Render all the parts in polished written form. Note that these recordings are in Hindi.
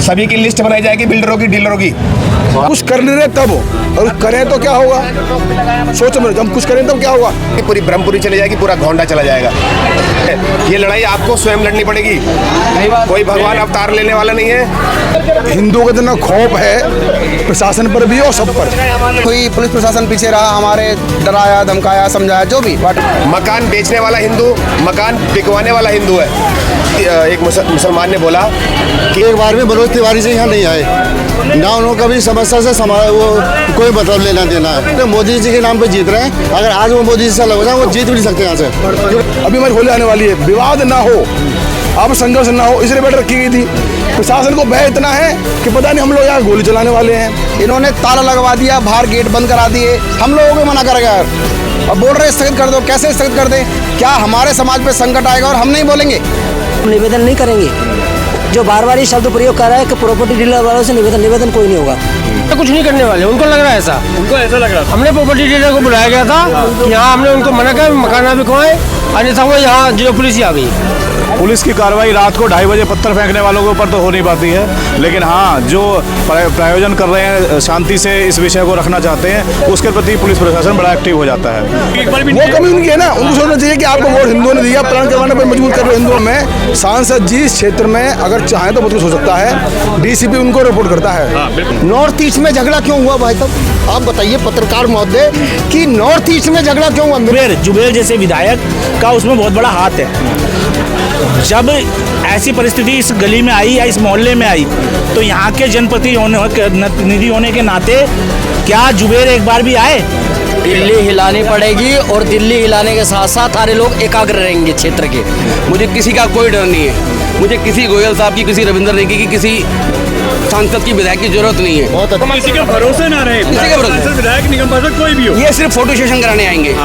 सभी की लिस्ट बनाई जाएगी, बिल्डरों की, डीलरों की। कुछ कर नहीं रहे तब, और करें तो क्या होगा? सोचो मेरे, हम कुछ करें तब क्या होगा? पूरी ब्रह्मपुरी चली जाएगी, पूरा गोंडा चला जाएगा। ये लड़ाई आपको स्वयं लड़नी पड़ेगी, कोई भगवान अवतार लेने वाला नहीं है। हिंदुओं का इतना खौफ है प्रशासन पर भी और सब पर। कोई पुलिस प्रशासन पीछे रहा, हमारे डराया, धमकाया, समझाया, जो भी। मकान बेचने वाला हिंदू, मकान बिकवाने वाला हिंदू है। एक मुसलमान ने बोला कि एक बार में मनोज तिवारी जी यहाँ नहीं आए, ना उन्होंने कभी समस्या से वो कोई मतलब लेना देना है। तो मोदी जी के नाम पे जीत रहे हैं, अगर आज वो मोदी जी से लग जाए वो जीत भी नहीं सकते यहाँ से। अभी हमारी होली आने वाली है, विवाद ना हो, अब संघर्ष ना हो, इसलिए बैठक रखी गई थी। प्रशासन को भय इतना है कि पता नहीं हम लोग यहाँ गोली चलाने वाले हैं। इन्होंने ताला लगवा दिया, बाहर गेट बंद करा दिए, हम लोगों को मना करेगा यार। अब बोल रहे स्थगित कर दो, कैसे स्थगित कर दें? क्या हमारे समाज पे संकट आएगा और हम नहीं बोलेंगे? निवेदन नहीं करेंगे। जो बार बार ये शब्द प्रयोग कर रहा है कि प्रॉपर्टी डीलर वालों से निवेदन कोई नहीं होगा। तो कुछ नहीं करने वाले, उनको लग रहा है ऐसा, उनको ऐसा लग रहा था। हमने प्रॉपर्टी डीलर को बुलाया गया था, यहाँ हमने उनको मना किया मकान ना बिकवाएं, अन्यथा वो यहाँ जियो पुलिस ही आ गई। पुलिस की कार्रवाई रात को 2:30 बजे पत्थर फेंकने वालों के ऊपर तो हो नहीं पाती है, लेकिन हाँ जो प्रायोजन कर रहे हैं, शांति से इस विषय को रखना चाहते हैं, उसके प्रति पुलिस प्रशासन बड़ा एक्टिव हो जाता है। वो कमी उनकी है ना, उनको सोचना चाहिए कि आपको वोट हिंदुओं ने दिया, प्लान करवाने पर मजबूर कर रहे हिंदुओं में। सांसद जी इस क्षेत्र में अगर चाहें तो बहुत कुछ हो सकता है, डीसीपी उनको रिपोर्ट करता है। नॉर्थ ईस्ट में झगड़ा क्यों हुआ भाई साहब? आप बताइए पत्रकार महोदय कि नॉर्थ ईस्ट में झगड़ा क्यों हुआ? जुबेर जैसे विधायक का उसमें बहुत बड़ा हाथ है। जब ऐसी परिस्थिति इस गली में आई या इस मोहल्ले में आई, तो यहाँ के जनप्रतिनिधि होने के नाते क्या जुबेर एक बार भी आए? दिल्ली हिलानी पड़ेगी और दिल्ली हिलाने के साथ साथ सारे लोग एकाग्र रहेंगे क्षेत्र के। मुझे किसी का कोई डर नहीं है, मुझे किसी गोयल साहब की, किसी रविंद्र रेड्डी की, किसी सांसद की, विधायक की जरूरत नहीं है। बहुत अच्छा। किसी के भरोसे ना रहे, किसी के भरोसे, विधायक निगम पार्षद कोई भी हो, ये सिर्फ फोटो सेशन कराने आएंगे।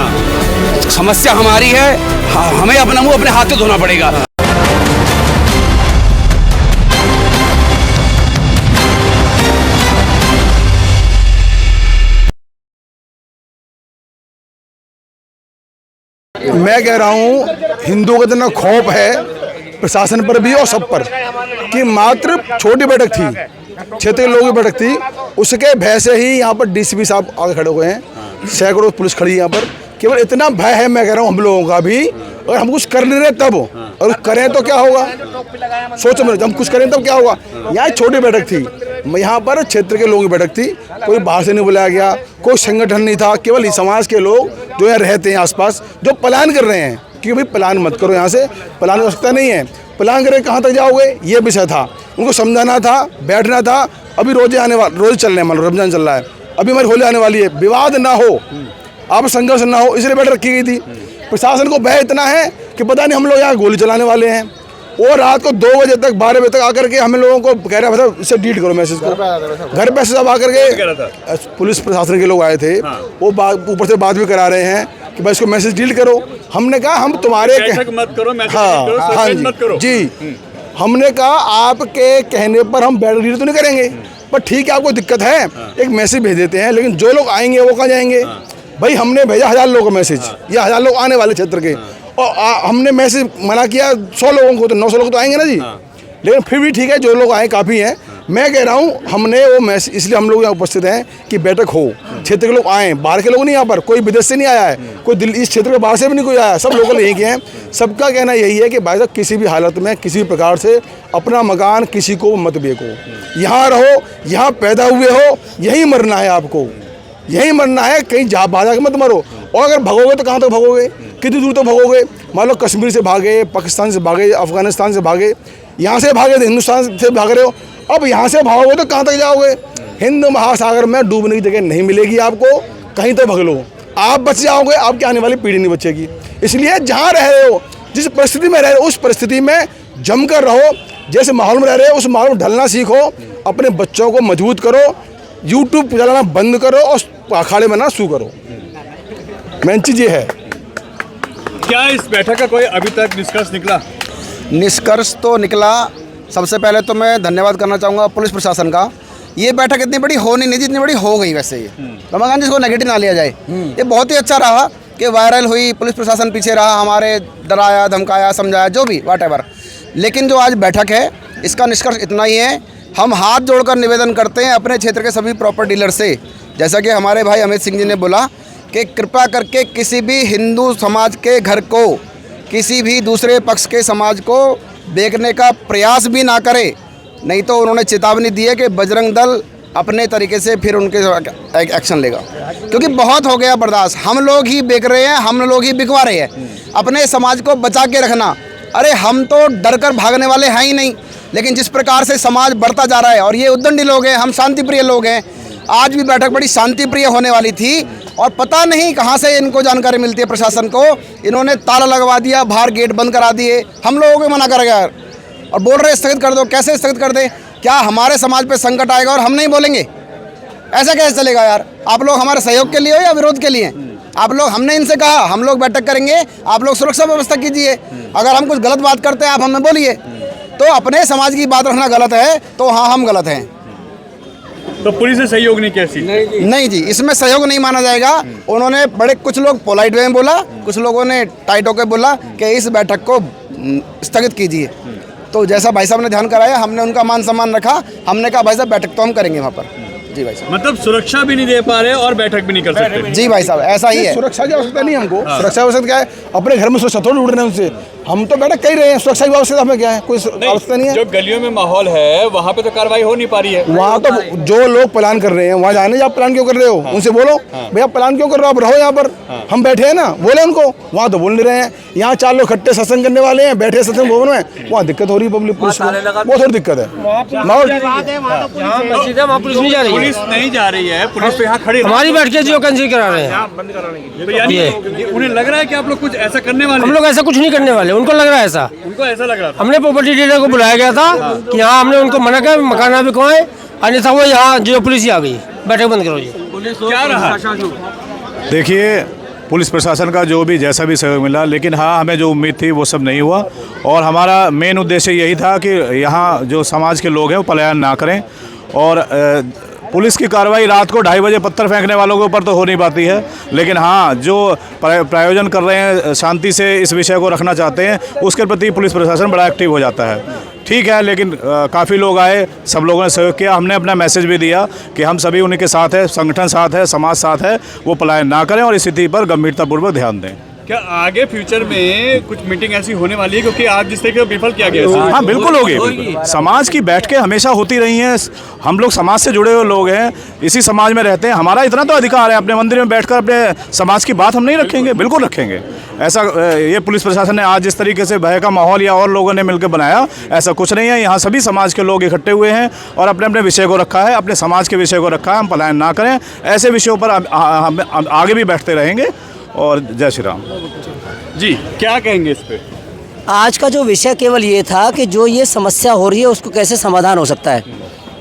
समस्या हमारी है, हमें अपना मुंह अपने हाथ से धोना पड़ेगा। मैं कह रहा हूँ हिंदुओं का इतना खौफ है प्रशासन पर भी और सब पर कि मात्र छोटी बैठक थी, क्षेत्र के लोगों की बैठक थी, उसके भय से ही यहाँ पर डीसीपी साहब आगे खड़े हुए हैं, सैकड़ों पुलिस खड़ी है यहाँ पर। केवल इतना भय है, मैं कह रहा हूँ हम लोगों का भी, अगर हम कुछ कर नहीं रहे तब, और करें तो क्या होगा? सोचो मेरे, हम कुछ करें तब क्या होगा? यहाँ छोटी बैठक थी, यहाँ पर क्षेत्र के लोगों की बैठक थी, कोई बाहर से नहीं बुलाया गया, कोई संगठन नहीं था, केवल समाज के लोग जो यहाँ रहते हैं आसपास, जो प्लान कर रहे हैं कि भाई प्लान मत करो, यहाँ से प्लान हो सकता नहीं है, प्लान करके कहाँ तक जाओगे, ये विषय था। उनको समझाना था, बैठना था। अभी रोज चल रहे हैं, मान लो रमजान चल रहा है, अभी हमारी होली आने वाली है, विवाद ना हो, अब संघर्ष ना हो, इसलिए बैठक रखी गई थी। प्रशासन को भय इतना है कि पता नहीं हम लोग यहाँ गोली चलाने वाले हैं। और रात को 2 बजे तक 12 बजे तक आकर के हम लोगों को कह रहा है इससे डिलीट करो मैसेज को। घर पे सब आकर के पुलिस प्रशासन के लोग आए थे, वो ऊपर से बात भी करा रहे हैं कि भाई इसको मैसेज डिलीट करो। हमने कहा हम तुम्हारे मत करो, हाँ जी, हमने कहा आपके कहने पर हम बैठक डिलीट तो नहीं करेंगे, पर ठीक है आपको दिक्कत है एक मैसेज भेज देते हैं, लेकिन जो लोग आएंगे वो कहाँ जाएंगे? भाई हमने भेजा 1000 लोगों को मैसेज, या 1000 लोग आने वाले क्षेत्र के, और हमने मैसेज मना किया 100 लोगों को, तो 900 लोग तो आएंगे ना जी। लेकिन फिर भी ठीक है, जो लोग आए काफ़ी हैं। मैं कह रहा हूँ हमने वो मैसेज, इसलिए हम लोग यहाँ उपस्थित हैं कि बैठक हो, क्षेत्र के लोग आएँ, बाहर के लोग नहीं, यहाँ पर कोई विदेश से नहीं आया है, कोई दिल्ली इस क्षेत्र के बाहर से भी नहीं कोई आया, सब लोकल यहीं के हैं। सबका कहना यही है कि भाई साहब किसी भी हालत में किसी भी प्रकार से अपना मकान किसी को मत बेचो, यहाँ रहो, यहाँ पैदा हुए हो, यहीं मरना है आपको, यहीं मरना है, कहीं बाहर के मत मरो। और अगर भगोगे तो कहाँ तक भगोगे, कितनी दूर तक भगोगे? मान लो कश्मीर से भागे, पाकिस्तान से भागे, अफगानिस्तान से भागे, यहाँ से भागे तो हिंदुस्तान से भाग रहे हो, अब यहाँ से भागोगे तो कहाँ तक जाओगे? हिंद महासागर में डूबने की जगह नहीं मिलेगी आपको, कहीं तो भग लो, आप बच जाओगे, आपकी आने वाली पीढ़ी नहीं बचेगी। इसलिए जहाँ रह रहे हो, जिस परिस्थिति में रह रहे हो, उस परिस्थिति में जमकर रहो, जैसे माहौल में रह रहे हो उस माहौल में ढलना सीखो, अपने बच्चों को मजबूत करो, यूट्यूब चलाना बंद करो और अखाड़े में ना शू करो। मेन चीज़ ये है। क्या इस बैठक का कोई अभी तक निष्कर्ष निकला? निष्कर्ष तो निकला। सबसे पहले तो मैं धन्यवाद करना चाहूँगा पुलिस प्रशासन का। ये बैठक इतनी बड़ी हो नहीं जितनी बड़ी हो गई। वैसे ये रमाकांत जी इसको नेगेटिव ना लिया जाए, ये बहुत ही अच्छा रहा कि वायरल हुई, पुलिस प्रशासन पीछे रहा, हमारे डराया, धमकाया, समझाया, जो भी व्हाटएवर। लेकिन जो आज बैठक है इसका निष्कर्ष इतना ही है, हम हाथ जोड़कर निवेदन करते हैं अपने क्षेत्र के सभी प्रॉपर डीलर से, जैसा कि हमारे भाई अमित सिंह जी ने बोला कि कृपा करके किसी भी हिंदू समाज के घर को किसी भी दूसरे पक्ष के समाज को बेचने का प्रयास भी ना करे, नहीं तो उन्होंने चेतावनी दी है कि बजरंग दल अपने तरीके से फिर उनके एक्शन लेगा, क्योंकि बहुत हो गया बर्दाश्त। हम लोग ही बेच रहे हैं, हम लोग ही बिकवा रहे हैं। अपने समाज को बचा के रखना, अरे हम तो डर कर भागने वाले हैं ही नहीं, लेकिन जिस प्रकार से समाज बढ़ता जा रहा है और ये उद्दंडी लोग हैं, हम शांतिप्रिय लोग हैं। आज भी बैठक बड़ी शांतिप्रिय होने वाली थी और पता नहीं कहाँ से इनको जानकारी मिलती है प्रशासन को, इन्होंने ताला लगवा दिया, बाहर गेट बंद करा दिए। हम लोगों को मना करेगा और बोल रहे स्थगित कर दो। कैसे स्थगित कर दे? क्या हमारे समाज पे संकट आएगा और हम नहीं बोलेंगे? ऐसा कैसे चलेगा यार? आप लोग हमारे सहयोग के लिए हो या विरोध के लिए? आप लोग, हमने इनसे कहा हम लोग बैठक करेंगे, आप लोग सुरक्षा व्यवस्था कीजिए। अगर हम कुछ गलत बात करते हैं आप हमें बोलिए। तो अपने समाज की बात रखना गलत है तो हाँ हम गलत हैं। तो पुलिस ने सहयोग नहीं किया? नहीं जी, इसमें सहयोग नहीं माना जाएगा। उन्होंने बड़े, कुछ लोग पोलाइट वे में बोला, कुछ लोगों ने टाइट होकर बोला कि इस बैठक को स्थगित कीजिए। तो जैसा भाई साहब ने ध्यान कराया, हमने उनका मान सम्मान रखा। हमने कहा भाई साहब बैठक तो हम करेंगे वहाँ पर। जी भाई साहब, मतलब सुरक्षा भी नहीं दे पा रहे और बैठक भी नहीं कर सकते? जी भाई साहब, ऐसा ही है। सुरक्षा की आवश्यकता नहीं है हमको। सुरक्षा आवश्यकता क्या है? अपने घर में सुरक्षा थोड़ी ढूंढ रहे हैं उनसे। हम तो बैठक कर ही रहे हैं, सुरक्षा की आवश्यकता हमें क्या है? कोई आवश्यकता नहीं है। जो गलियों में माहौल है वहाँ पे तो कार्रवाई हो नहीं पा रही है। वहाँ तो जो लोग प्लान कर रहे हैं वहाँ जाने, आप प्लान क्यों कर रहे हो? उनसे बोलो भैया प्लान क्यों कर रहे हो, आप रहो यहाँ पर, हम बैठे हैं ना, बोले उनको। वहाँ तो बोल नहीं रहे हैं। यहाँ 4 लोग इकट्ठे सत्संग करने वाले हैं, बैठे सत्संग भवन में, वहाँ दिक्कत हो रही है पब्लिक पुलिस को, वो थोड़ी दिक्कत है। पुलिस नहीं जा रही है, पुलिस नहीं जा रही है, पुलिस तो यहाँ खड़ी हमारी बैठ के जो कैंसिल करा रहे हैं। तो यानी उन्हें लग रहा है कि आप लोग कुछ ऐसा करने वाले? हम लोग ऐसा कुछ नहीं करने वाले, उनको लग रहा है ऐसा। उनको ऐसा लग रहा था। हमने प्रॉपर्टी डीलर को बुलाया गया था कि यहाँ हमने उनको मना किया मकान ना बिकवाएं, अन्यथा वो यहाँ जो पुलिस ही आ गई, बैठक बंद करो जी। क्या रहा? देखिए, पुलिस प्रशासन का जो भी जैसा भी सहयोग मिला, लेकिन हाँ हमें जो उम्मीद थी वो सब नहीं हुआ। और हमारा मेन उद्देश्य यही था कि यहाँ जो समाज के लोग हैं वो पलायन ना करें। और पुलिस की कार्रवाई रात को 2:30 बजे पत्थर फेंकने वालों के ऊपर तो हो नहीं पाती है, लेकिन हाँ जो प्रायोजन कर रहे हैं, शांति से इस विषय को रखना चाहते हैं, उसके प्रति पुलिस प्रशासन बड़ा एक्टिव हो जाता है। ठीक है, लेकिन काफ़ी लोग आए, सब लोगों ने सहयोग किया। हमने अपना मैसेज भी दिया कि हम सभी उन्हीं के साथ हैं, संगठन साथ है, समाज साथ है, वो पलायन ना करें और इस स्थिति पर गंभीरतापूर्वक ध्यान दें। क्या आगे फ्यूचर में कुछ मीटिंग ऐसी होने वाली है? क्योंकि आज जिस तरीके से विफल किया गया। हाँ बिल्कुल होगी। समाज की बैठकें हमेशा होती रही हैं। हम लोग समाज से जुड़े हुए लोग हैं, इसी समाज में रहते हैं। हमारा इतना तो अधिकार है, अपने मंदिर में बैठकर अपने समाज की बात हम नहीं रखेंगे? बिल्कुल रखेंगे। ऐसा ये पुलिस प्रशासन ने आज जिस तरीके से भय का माहौल या और लोगों ने मिलकर बनाया, ऐसा कुछ नहीं है। यहाँ सभी समाज के लोग इकट्ठे हुए हैं और अपने अपने विषय को रखा है, अपने समाज के विषय को रखा है। हम पलायन ना करें, ऐसे विषयों पर हम आगे भी बैठते रहेंगे। और जय श्री राम जी। क्या कहेंगे इस पे? आज का जो विषय केवल ये था कि जो ये समस्या हो रही है उसको कैसे समाधान हो सकता है,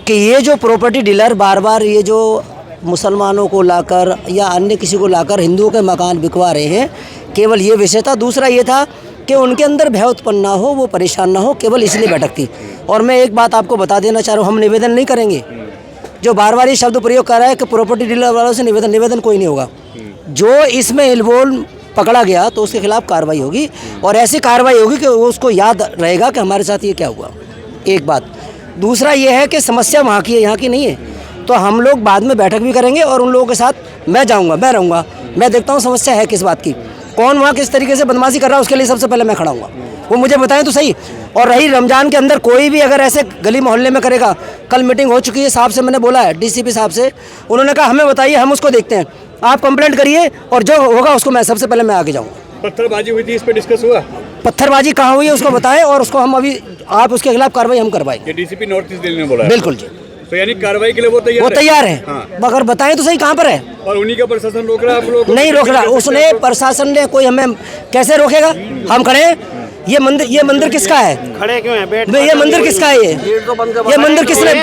कि ये जो प्रॉपर्टी डीलर बार बार ये जो मुसलमानों को लाकर या अन्य किसी को लाकर हिंदुओं के मकान बिकवा रहे हैं, केवल ये विषय था। दूसरा ये था कि उनके अंदर भय उत्पन्न ना हो, वो परेशान ना हो, केवल इसलिए बैठक थी। और मैं एक बात आपको बता देना चाह रहा हूँ, हम निवेदन नहीं करेंगे। जो बार बार ये शब्द प्रयोग कर रहा है कि प्रॉपर्टी डीलर वालों से निवेदन कोई नहीं होगा। जो इसमें इन्वॉल्व पकड़ा गया तो उसके खिलाफ कार्रवाई होगी, और ऐसी कार्रवाई होगी कि उसको याद रहेगा कि हमारे साथ ये क्या हुआ। एक बात। दूसरा ये है कि समस्या वहाँ की है, यहाँ की नहीं है। तो हम लोग बाद में बैठक भी करेंगे और उन लोगों के साथ मैं जाऊँगा, मैं रहूँगा, मैं देखता हूँ समस्या है किस बात की, कौन वहाँ किस तरीके से बदमाशी कर रहा है, उसके लिए सबसे पहले मैं खड़ा हूँगा। वो मुझे बताएं तो सही। और रही रमज़ान के अंदर कोई भी अगर ऐसे गली मोहल्ले में करेगा, कल मीटिंग हो चुकी है, साहब से मैंने बोला है, डीसीपी साहब से, उन्होंने कहा हमें बताइए, हम उसको देखते हैं, आप कंप्लेंट करिए और जो होगा उसको मैं सबसे पहले मैं आगे जाऊँगा। पत्थरबाजी हुई थी, इस पर डिस्कस हुआ? पत्थरबाजी कहाँ हुई है उसको बताएं और उसको हम अभी आप उसके खिलाफ कार्रवाई हम करवाएंगे। डीसीपी नॉर्थ ईस्ट दिल्ली ने बोला? बिल्कुल जी। तो यानी कार्रवाई के लिए वो तैयार है। मगर बताएं तो सही कहाँ पर है। और उन्हीं का प्रशासन रोक रहा है आप लोग? नहीं रोक रहा, उसने प्रशासन ने कोई हमें कैसे रोकेगा? हम खड़े हैं। ये मंदिर किसका है? खड़े क्यों हैं? ये मंदिर किसका है? ये मंदिर किसने,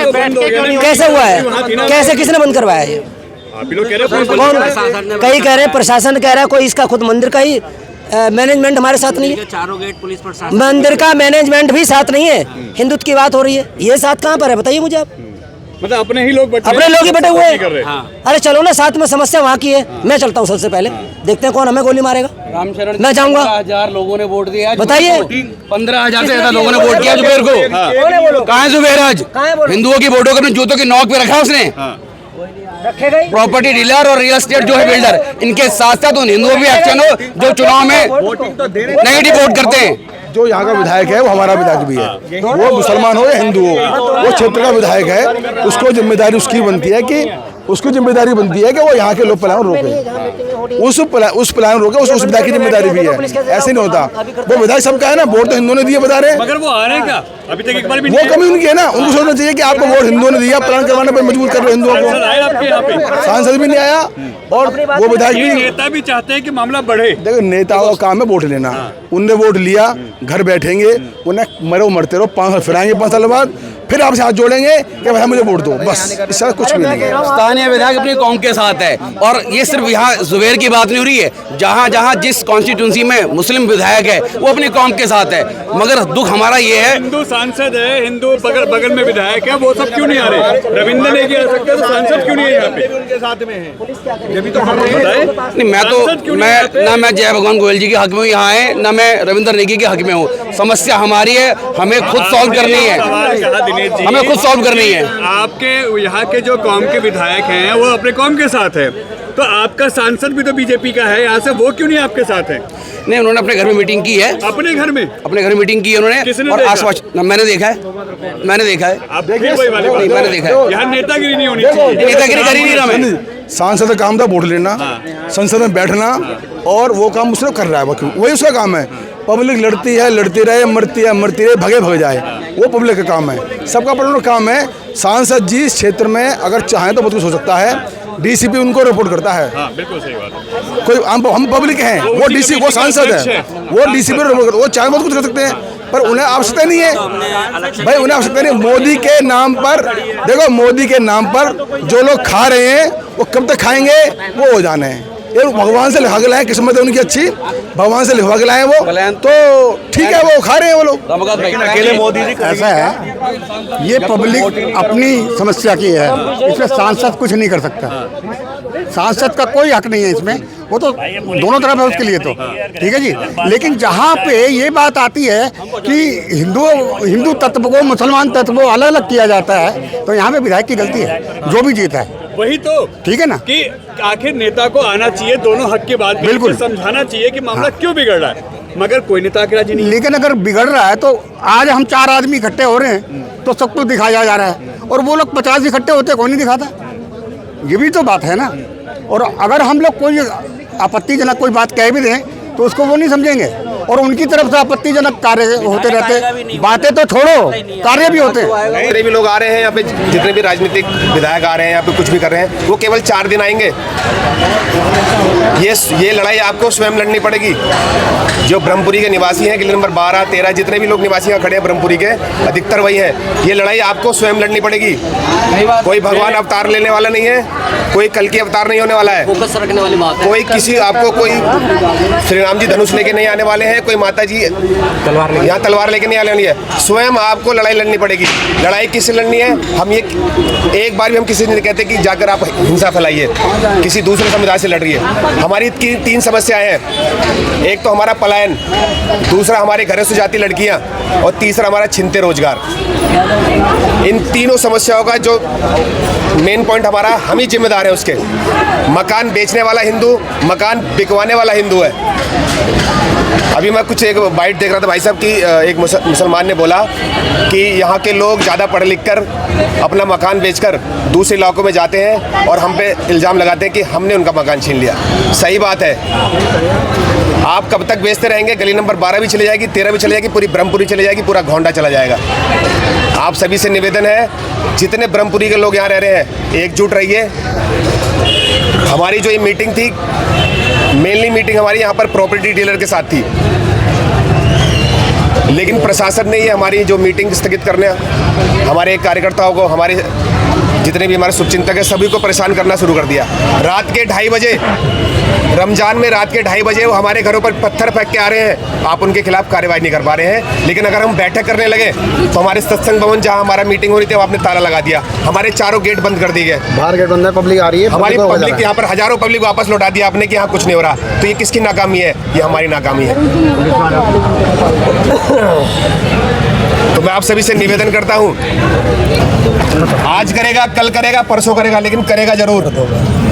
कैसे हुआ है, कैसे किसने बंद करवाया है? कौन? कई कह रहे हैं प्रशासन कह रहा है, कोई इसका खुद मंदिर का ही मैनेजमेंट हमारे साथ नहीं है। चारों गेट पुलिस प्रशासन, मंदिर का मैनेजमेंट भी साथ नहीं है। हिंदुत्व की बात हो रही है, ये साथ कहाँ पर है बताइए मुझे आप। मतलब अपने ही लोग अपने लोग ही बैठे हुए हैं। अरे चलो ना साथ में, समस्या वहाँ की है, मैं चलता हूँ सबसे पहले। देखते हैं कौन हमें गोली मारेगा। रामचरण मैं जाऊंगा। 15,000 लोगों ने वोट दिया। बताइए। 15,000 से ज्यादा लोगों ने वोट किया जुबेर को। कहाँ है जुबेर आज? हिंदुओं की वोटों को अपने जूतों की नोक पे रखा उसने। प्रॉपर्टी डीलर और रियल एस्टेट जो है बिल्डर, इनके साथ साथ उन हिंदुओं भी एक्शन हो जो चुनाव में नेगेटिव वोट करते हैं। जो यहाँ का विधायक है वो हमारा विधायक भी है, वो मुसलमान हो या हिंदू हो, वो क्षेत्र का विधायक है, उसको जिम्मेदारी उसकी बनती है कि उसकी जिम्मेदारी बनती है कि वो यहाँ के लोग पलायन रोके, उस पलायन रोके, उस विधायक की जिम्मेदारी भी है। ऐसे नहीं होता, वो विधायक सबका है ना, वोट तो हिंदुओं ने दिए बता रहे हैं। मगर वो आ रहे हैं क्या अभी तक एक बार भी? वो कमी उनकी है ना, उनको सोचना चाहिए कि आपको वोट हिंदुओं ने दिया, पलायन करवाने पर मजबूर कर रहे हो हिंदुओं को। सांसद भी नहीं आया और वो विधायक भी। नेता भी चाहते हैं कि मामला बढ़े। देखो नेताओं का काम है वोट लेना, उनने वोट लिया, घर बैठेंगे, उन्हें मरो मरते रहो, 5 साल फिर आएंगे, 5 साल बाद फिर आपसे हाथ जोड़ेंगे कि भाई मुझे वोट दो, बस इससे कुछ भी नहीं है। स्थानीय विधायक अपनी कौम के साथ है, और ये सिर्फ यहाँ जुबेर की बात नहीं हो रही है, जहाँ जहाँ जिस कॉन्स्टिट्यूंसी में मुस्लिम विधायक है वो अपनी कौम के साथ है। मगर दुख हमारा ये है, हिंदू सांसद है, हिंदू बगल में विधायक है, वो सब क्यों नहीं आ रहे? रविंद्र नेगी आ सकते, तो सांसद क्यों नहीं है यहाँ पे? उनके साथ में है, ये भी तो नहीं मैं जय भगवान गोयल जी के हक में हूँ यहाँ है, ना मैं रविंद्र नेगी के हक में हूँ। समस्या हमारी है, हमें खुद सॉल्व करनी है, हमें खुद सॉल्व करनी है। आपके यहाँ के जो कौम के विधायक हैं वो अपने कौम के साथ है, तो आपका सांसद भी तो बीजेपी का है यहाँ से, वो क्यों नहीं आपके साथ है? नहीं, उन्होंने अपने घर में मीटिंग की है। अपने घर में मीटिंग की है उन्होंने। किसने और देखा? आसपास मैंने देखा है। आप देखिए वही वाली बात। मैंने देखा है। यहाँ नेतागिरी नहीं होनी चाहिए। नेतागिरी कर ही नहीं रहा मैं। सांसद का काम था वोट लेना, संसद में बैठना, और वो काम उसने कर रहा है, वही उसका काम है। पब्लिक लड़ती है, लड़ती रहे, मरती रहे, भगे जाए, वो पब्लिक का काम है। सबका अपना काम है। सांसद जी इस क्षेत्र में अगर चाहें तो बहुत कुछ हो सकता है। डीसीपी उनको रिपोर्ट करता है। बिल्कुल सही बात है। कोई हम पब्लिक हैं, वो डीसी, वो सांसद है, वो डीसीपी रिपोर्ट करता है, वो चाहे बहुत कुछ कर सकते हैं, पर उन्हें आवश्यकता नहीं है भाई, उन्हें आवश्यकता नहीं। मोदी के नाम पर देखो, मोदी के नाम पर जो लोग खा रहे हैं वो कब तक खाएंगे, वो हो जाने हैं। ये भगवान से लिखा के लाए, किस्मत है उनकी अच्छी, भगवान से लिखवा के लाए वो, तो ठीक है, वो खा रहे हैं वो लोग। अकेले मोदी जी ऐसा है, ये पब्लिक अपनी समस्या की है, इसमें सांसद कुछ नहीं कर सकता। सांसद का कोई हक नहीं है इसमें, वो तो दोनों तरफ है उसके लिए तो, ठीक है जी। लेकिन जहाँ पे ये बात आती है कि हिंदू तत्व को मुसलमान तत्व को अलग अलग किया जाता है, तो यहाँ पे विधायक की गलती है, जो भी जीता है। वही तो ठीक है ना, कि आखिर नेता को आना चाहिए, दोनों हक की बात बिल्कुल समझाना चाहिए कि मामला क्यों बिगड़ रहा है, मगर कोई नेता के राजी नहीं। लेकिन अगर बिगड़ रहा है तो आज हम 4 आदमी इकट्ठे हो रहे हैं तो सब कुछ दिखाया जा रहा है, और वो लोग 50 इकट्ठे होते कोई नहीं दिखाता। ये भी तो बात है ना। और अगर हम लोग कोई आपत्तिजनक कोई बात कह भी दें तो उसको वो नहीं समझेंगे, और उनकी तरफ से आपत्तिजनक कार्य होते रहते। बातें तो छोड़ो, कार्य भी होते हैं। जितने भी लोग आ रहे हैं यहाँ पे, जितने भी राजनीतिक विधायक आ रहे हैं यहाँ पे, कुछ भी कर रहे हैं, वो केवल 4 दिन आएंगे। ये लड़ाई आपको स्वयं लड़नी पड़ेगी। जो ब्रह्मपुरी के निवासी हैं, गली नंबर 12, 13, जितने भी लोग निवासी यहाँ खड़े हैं ब्रह्मपुरी के, अधिकतर वही हैं। ये लड़ाई आपको स्वयं लड़नी पड़ेगी। कोई भगवान अवतार लेने वाला नहीं है, कोई कल की अवतार नहीं होने वाला है, कोई किसी आपको कोई श्री राम जी धनुष लेके नहीं आने वाले हैं, कोई माता जी यहाँ तलवार लेके नहीं आने वाली है। स्वयं आपको लड़ाई लड़नी पड़ेगी। लड़ाई किससे लड़नी है? हम ये एक बार भी हम किसी ने कहते कि जाकर आप हिंसा फैलाइए, किसी दूसरे समुदाय से लड़ रही है। हमारी 3 समस्याएं हैं। एक तो हमारा पलायन, दूसरा हमारे घरों से जाती लड़कियां, और तीसरा हमारा छिनते रोजगार। इन तीनों समस्याओं का जो मेन पॉइंट हमारा, हम ही जिम्मेदार हैं उसके। मकान बेचने वाला हिंदू, मकान बिकवाने वाला हिंदू है। अभी मैं कुछ एक बाइट देख रहा था भाई साहब की, एक मुसलमान ने बोला कि यहाँ के लोग ज़्यादा पढ़ लिख कर अपना मकान बेचकर दूसरे इलाकों में जाते हैं और हम पे इल्ज़ाम लगाते हैं कि हमने उनका मकान छीन लिया। सही बात है, आप कब तक बेचते रहेंगे? गली नंबर 12 भी चली जाएगी, 13 भी चली जाएगी, पूरी ब्रह्मपुरी चली जाएगी, पूरा घोंडा चला जाएगा। आप सभी से निवेदन है, जितने ब्रह्मपुरी के लोग यहाँ रह रहे हैं, एकजुट रहिए। हमारी जो ये मीटिंग थी, मेनली मीटिंग हमारी यहाँ पर प्रॉपर्टी डीलर के साथ थी, लेकिन प्रशासन ने ये हमारी जो मीटिंग स्थगित करने, हमारे कार्यकर्ताओं को, हमारे जितने भी हमारे शुभचिंतक हैं सभी को परेशान करना शुरू कर दिया। रात के 2:30 बजे, रमजान में रात के 2:30 बजे वो हमारे घरों पर पत्थर फेंक के आ रहे हैं। आप उनके खिलाफ कार्रवाई नहीं कर पा रहे हैं। लेकिन अगर हम बैठक करने लगे तो हमारे सत्संग भवन जहाँ हमारा मीटिंग हो रही थी, वो आपने ताला लगा दिया। हमारे चारों गेट बंद कर दिए गए। बाहर गेट बंद है, पब्लिक आ रही है, हमारी पब्लिक यहाँ पर हजारों पब्लिक वापस लौटा दिया आपने कि यहाँ कुछ नहीं हो रहा। तो ये किसकी नाकामी है? ये हमारी नाकामी है। तो मैं आप सभी से निवेदन करता हूँ, आज करेगा, कल करेगा, परसों करेगा, लेकिन करेगा जरूर।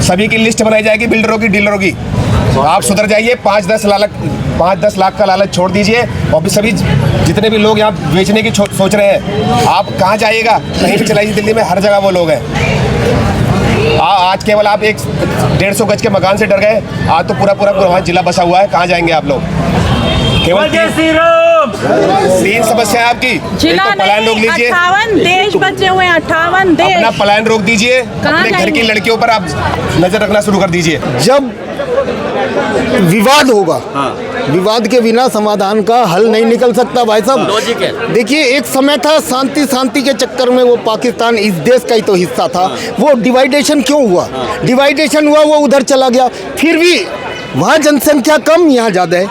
सभी की लिस्ट बनाई जाएगी, बिल्डरों की, डीलरों की। आप सुधर जाइए, 5-10 लाख का लालच छोड़ दीजिए। और सभी जितने भी लोग यहाँ बेचने की सोच रहे हैं, आप कहाँ जाइएगा? कहीं भी चलाइए, दिल्ली में हर जगह वो लोग हैं। आज केवल आप 150 गज के मकान से डर गए, आज तो पूरा वहाँ जिला बसा हुआ है। कहाँ जाएंगे आप लोग? केवल 3 समस्या है आपकी। एक तो पलायन रोक लीजिए, 58 देश बचे हुए हैं, 58 देश। अपना पलायन रोक दीजिए, अपने घर की लड़कियों पर आप नजर रखना शुरू कर दीजिए। जब विवाद होगा, विवाद के बिना समाधान का हल नहीं निकल सकता भाई साहब। लॉजिक है। देखिए, एक समय था शांति के चक्कर में वो पाकिस्तान इस देश का ही तो हिस्सा था। वो डिवाइडेशन क्यों हुआ? डिवाइडेशन हुआ, वो उधर चला गया। फिर भी वहाँ जनसंख्या कम, यहाँ ज़्यादा है,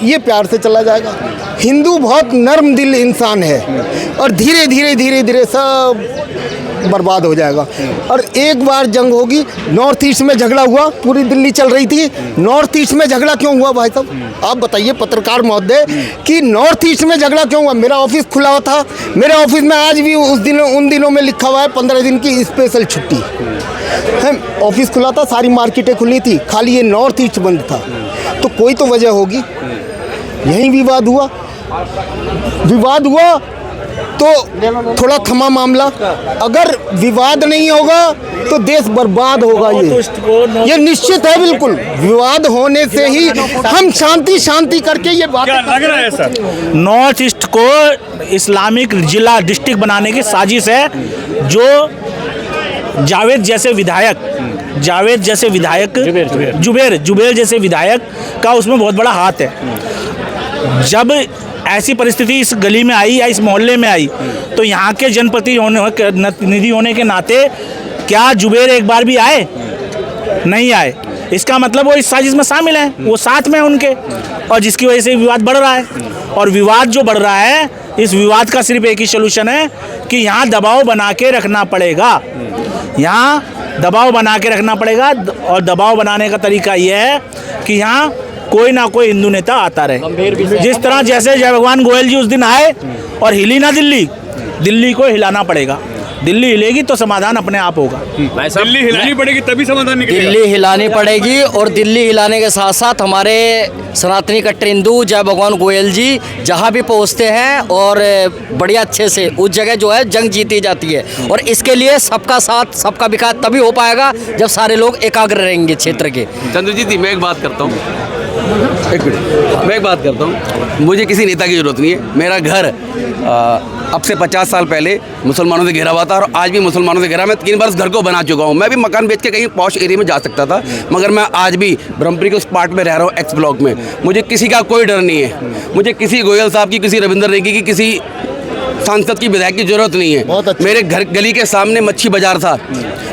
ये प्यार से चला जाएगा। हिंदू बहुत नर्म दिल इंसान है और धीरे धीरे सब बर्बाद हो जाएगा। और एक बार जंग होगी, नॉर्थ ईस्ट में झगड़ा हुआ, पूरी दिल्ली चल रही थी। नॉर्थ ईस्ट में झगड़ा क्यों हुआ भाई साहब? आप बताइए पत्रकार महोदय कि नॉर्थ ईस्ट में झगड़ा क्यों हुआ? मेरा ऑफिस खुला हुआ था, मेरे ऑफिस में आज भी उन दिनों में लिखा हुआ है 15 दिन की स्पेशल छुट्टी है। ऑफिस खुला था, सारी मार्केटें खुली थी, खाली ये नॉर्थ ईस्ट बंद था। तो कोई तो वजह होगी। यही विवाद हुआ तो थोड़ा थमा मामला। अगर विवाद नहीं होगा तो देश बर्बाद होगा। ये निश्चित है, बिल्कुल। विवाद होने से ही हम शांति करके ये बात लग रहा है सर। नॉर्थ ईस्ट को इस्लामिक जिला डिस्ट्रिक्ट बनाने की साजिश है, जो जावेद जैसे विधायक, जुबेर जैसे विधायक का उसमें बहुत बड़ा हाथ है। जब ऐसी परिस्थिति इस गली में आई या इस मोहल्ले में आई, तो यहाँ के जनप्रतिनिधि होने के नाते क्या जुबेर एक बार भी आए? नहीं आए। इसका मतलब वो इस साजिश में शामिल हैं, वो साथ में हैं उनके, और जिसकी वजह से विवाद बढ़ रहा है। और विवाद जो बढ़ रहा है, इस विवाद का सिर्फ एक ही सोल्यूशन है कि यहाँ दबाव बना के रखना पड़ेगा। यहाँ दबाव बना के रखना पड़ेगा, और दबाव बनाने का तरीका यह है कि यहाँ कोई ना कोई हिंदू नेता आता रहे। जिस तरह जैसे जय भगवान गोयल जी उस दिन आए और हिली ना दिल्ली को हिलाना पड़ेगा। दिल्ली हिलेगी तो समाधान अपने आप होगा। दिल्ली हिलानी पड़ेगी तभी समाधान निकलेगा। दिल्ली हिलानी पड़ेगी, और दिल्ली हिलाने के साथ साथ हमारे सनातनी कट्टर हिंदू जय भगवान गोयल जी जहाँ भी पहुँचते हैं और बढ़िया अच्छे से उस जगह जो है जंग जीती जाती है। और इसके लिए सबका साथ, सबका विकास तभी हो पाएगा जब सारे लोग एकाग्र रहेंगे क्षेत्र के। चंद्रजीत जी, मैं एक बात करता हूँ, मुझे किसी नेता की ज़रूरत नहीं है। मेरा घर अब से 50 साल पहले मुसलमानों से घिरा हुआ था, और आज भी मुसलमानों से घिरा। मैं 3 बार उस घर को बना चुका हूँ। मैं भी मकान बेच के कहीं पॉश एरिया में जा सकता था, मगर मैं आज भी ब्रह्मपुरी के उस पार्ट में रह रहा हूँ, एक्स ब्लॉक में। मुझे किसी का कोई डर नहीं है। मुझे किसी गोयल साहब की, किसी रविंदर रेड्डी की, किसी सांसद की, विधायक की जरूरत नहीं है। मेरे घर गली के सामने मच्छी बाजार था,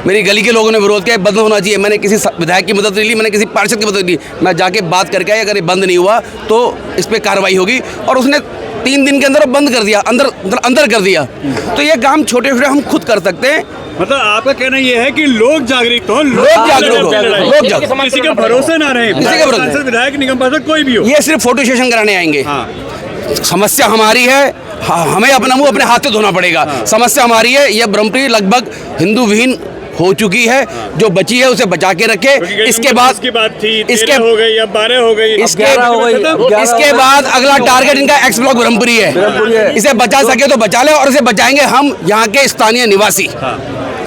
मेरी गली के लोगों ने विरोध किया, बंद होना चाहिए। मैंने किसी विधायक की मदद नहीं ली, मैंने किसी पार्षद की मदद ली। मैं जाके बात करके आया, अगर ये बंद नहीं हुआ तो इस पर कार्रवाई होगी। और उसने 3 दिन के अंदर बंद कर दिया, अंदर कर दिया। तो ये काम छोटे छोटे हम खुद कर सकते हैं। मतलब आपका कहना ये है कि लोग जागरूक हो, लोग जागरूक, किसी के भरोसे ना रहे, किसी के भरोसे, विधायक निगम पार्षद कोई भी हो। ये सिर्फ फोटो सेशन कराने आएंगे। समस्या हमारी है, हमें अपना मुंह अपने हाथ से धोना पड़ेगा। समस्या हमारी है। यह ब्रह्मपुरी लगभग हिंदू विहीन हो चुकी है, जो बची है उसे बचा के रखे। इसके बाद इसके हो गई, अब 12 हो गई, इसके बाद अगला टारगेट इनका एक्स ब्लॉक ब्रह्मपुरी है। इसे बचा सके तो बचा ले, और इसे बचाएंगे हम यहाँ के स्थानीय निवासी।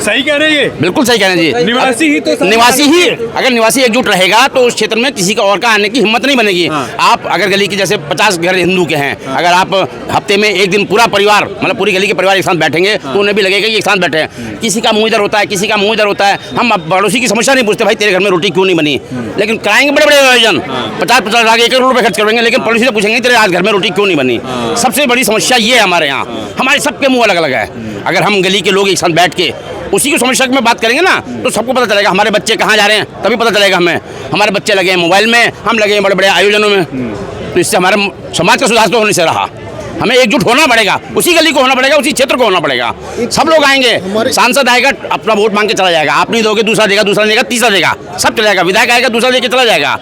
सही कह रहे हैं ये, बिल्कुल सही कह रहे हैं जी। निवासी ही तो निवासी ही, अगर निवासी एकजुट रहेगा तो उस क्षेत्र में किसी का और का आने की हिम्मत नहीं बनेगी। आप अगर गली के जैसे 50 घर हिंदू के हैं, अगर आप हफ्ते में एक दिन पूरा परिवार, मतलब पूरी गली के परिवार एक साथ बैठेंगे तो उन्हें भी लगेगा कि एक साथ बैठे हैं। किसी का मुंह इधर होता है, किसी का मुंह इधर होता है। हम पड़ोसी की समस्या नहीं पूछते, भाई तेरे घर में रोटी क्यों नहीं बनी, लेकिन कराएंगे बड़े बड़े आयोजन, 50-50 लाख 1 करोड़ रुपए खर्च करेंगे, लेकिन पड़ोसी से पूछेंगे तेरे आज घर में रोटी क्यों नहीं बनी। सबसे बड़ी समस्या ये है हमारे यहाँ, हमारे सबके मुंह अलग अलग है। अगर हम गली के लोग एक साथ बैठ के उसी की समस्या में बात करेंगे ना तो सबको पता चलेगा हमारे बच्चे कहाँ जा रहे हैं, तभी पता चलेगा हमें। हमारे बच्चे लगे हैं मोबाइल में, हम लगे हैं बड़े बड़े आयोजनों में, तो इससे हमारे समाज का सुधार तो होने से रहा। हमें एकजुट होना पड़ेगा, उसी गली को होना पड़ेगा, उसी क्षेत्र को होना पड़ेगा। सब लोग आएंगे, सांसद आएगा अपना वोट मांग के चला जाएगा, आप नहीं दोगे दूसरा देगा, दूसरा देगा, तीसरा देगा, सब चला जाएगा। विधायक आएगा दूसरा देके चला जाएगा।